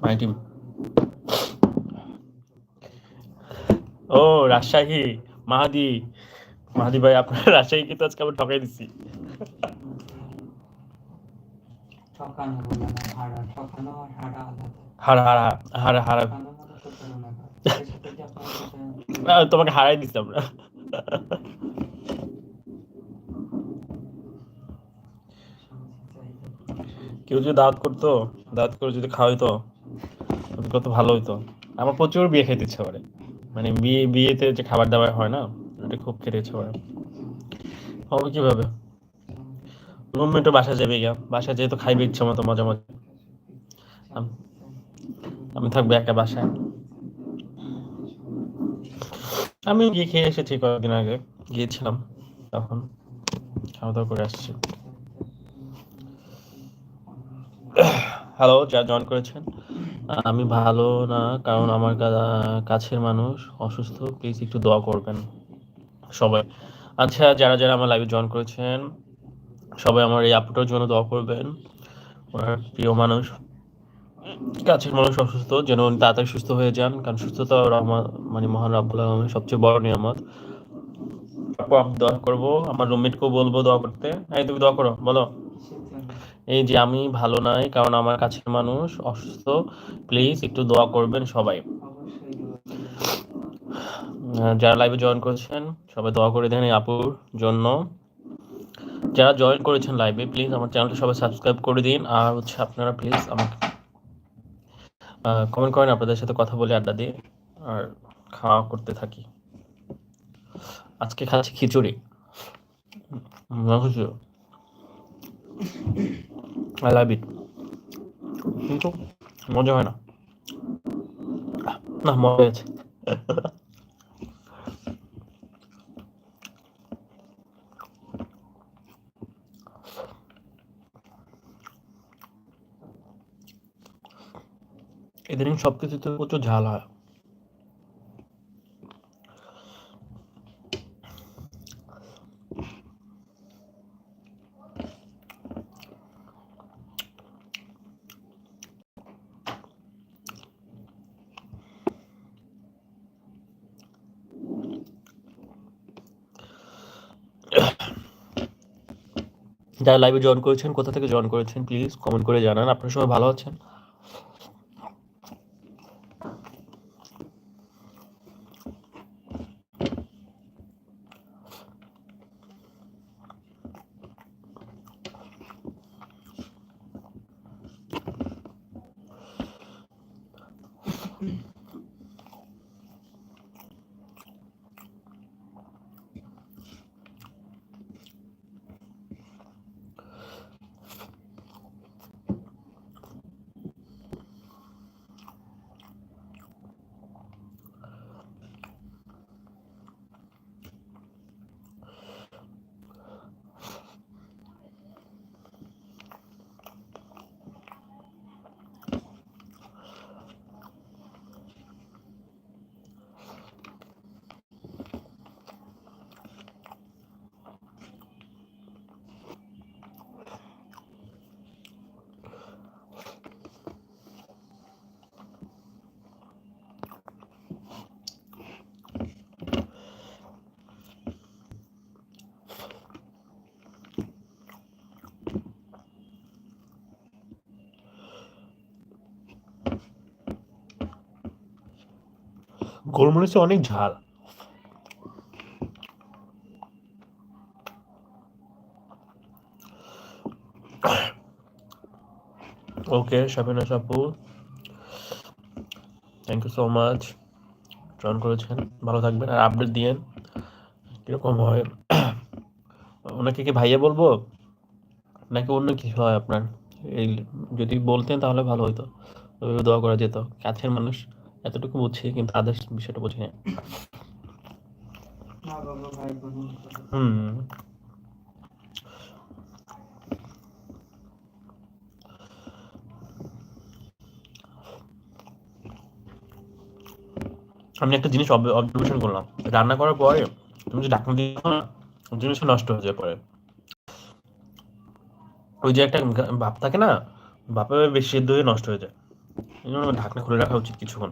My team. ও রাজশাহী, মাহাদি মাহাদি ভাই, আপনার রাজশাহী কিন্তু আজকে আমি ঠকাই দিছি। ঠকানো বলে না, হারা। ঠকানো আর হারা আলাদা। হারা হারা হারা হারা ঠকানো মানে প্রতারণা করা। এর সাথে কি আপনার সাথে তোমাকে হারাই দিছি আমরা। কেউ যদি দাওয়াত করতো, দাওয়াত করে যদি খাওয়াইতো কত ভালো হইতো। আমার প্রচুর বিয়ে খাইতে ইচ্ছা করে, মানে বিয়েতে যে খাবার দাবার হয় না, ওটা খুব খেতে ইচ্ছা করে। হবে কিভাবে? রুমমেটও বাসা যাবে গিয়া, বাসা যেহেতু খাইবে ইচ্ছা মতো মজা মজা। আমি থাকবো একা বাসায়। আমি গিয়ে খেয়ে এসেছি কয়েকদিন আগে, গিয়েছিলাম তখন খাওয়া দাওয়া করে আসছি। হ্যালো, যা জয়েন করেছেন। আমি ভালো না, কারণ আমার কাছের মানুষ অসুস্থ, প্লিজ একটু দোয়া করবেন সবাই। আচ্ছা, যারা যারা আমার লাইভে জয়েন করেছেন সবাই আমার এই আপুটার জন্য দোয়া করবেন। ওনার প্রিয় মানুষ, কাছের মানুষ অসুস্থ, যেন উনি তাড়াতাড়ি সুস্থ হয়ে যান, কারণ সুস্থতা মানে মহান রাব্বুল আলামিনের সবচেয়ে বড় নিয়ামত। আপু আমি দোয়া করবো, আমার রুমমেটকেও বলবো দোয়া করতে। এই তুমি দোয়া করো, বলো। এই যে আমি ভালো নাই, কারণ আমার কাছের মানুষ অসুস্থ, প্লিজ একটু দোয়া করবেন সবাই। যারা লাইভে জয়েন করেছেন সবাই দোয়া করে দেন এই আপুর জন্য। যারা জয়েন করেছেন লাইভে, প্লিজ আমার চ্যানেলটা সবাই সাবস্ক্রাইব করে দিন। আর হচ্ছে আপনারা প্লিজ আমাকে কমেন্ট করেন, আপনাদের সাথে কথা বলে আড্ডা দিয়ে আর খাওয়া করতে থাকি। আজকে খাচ্ছি খিচুড়ি। আই লাভ ইট, কিন্তু মজা হয় না। না, মজা হয়েছে। ইদানিং সবকিছুতে প্রচুর ঝাল হয়। যারা লাইভে জয়েন করেছেন, কোথা থেকে জয়েন করেছেন প্লিজ কমেন্ট করে জানান। আপনারা সবাই ভালো আছেন? গোলমরিচে অনেক ঝাল। ওকে শাবিনা আপু, thank you so much, join করেছেন। ভালো থাকবেন আর আপডেট দিয়েন কিরকম হয়। ওনাকে কি ভাইয়া বলবো নাকি অন্য কিছু হয় আপনার? এই যদি বলতেন তাহলে ভালো হতো, ওইভাবে দোয়া করা যেত। কাছের মানুষ এতটুকু বুঝছি, কিন্তু আদার্স বিষয়টা বুঝি না। হুম, আমি একটা জিনিস অবজারভেশন করলাম, রান্না করার পরে তুমি যে ঢাকনা দিয়ে দাও না, জিনিসটা নষ্ট হয়ে যায় পরে। ওই যে একটা ভাপ থাকে না, ভাপে বেশি সিদ্ধ হয়ে নষ্ট হয়ে যায়। এই জন্য ঢাকনা খুলে রাখা উচিত কিছুক্ষণ।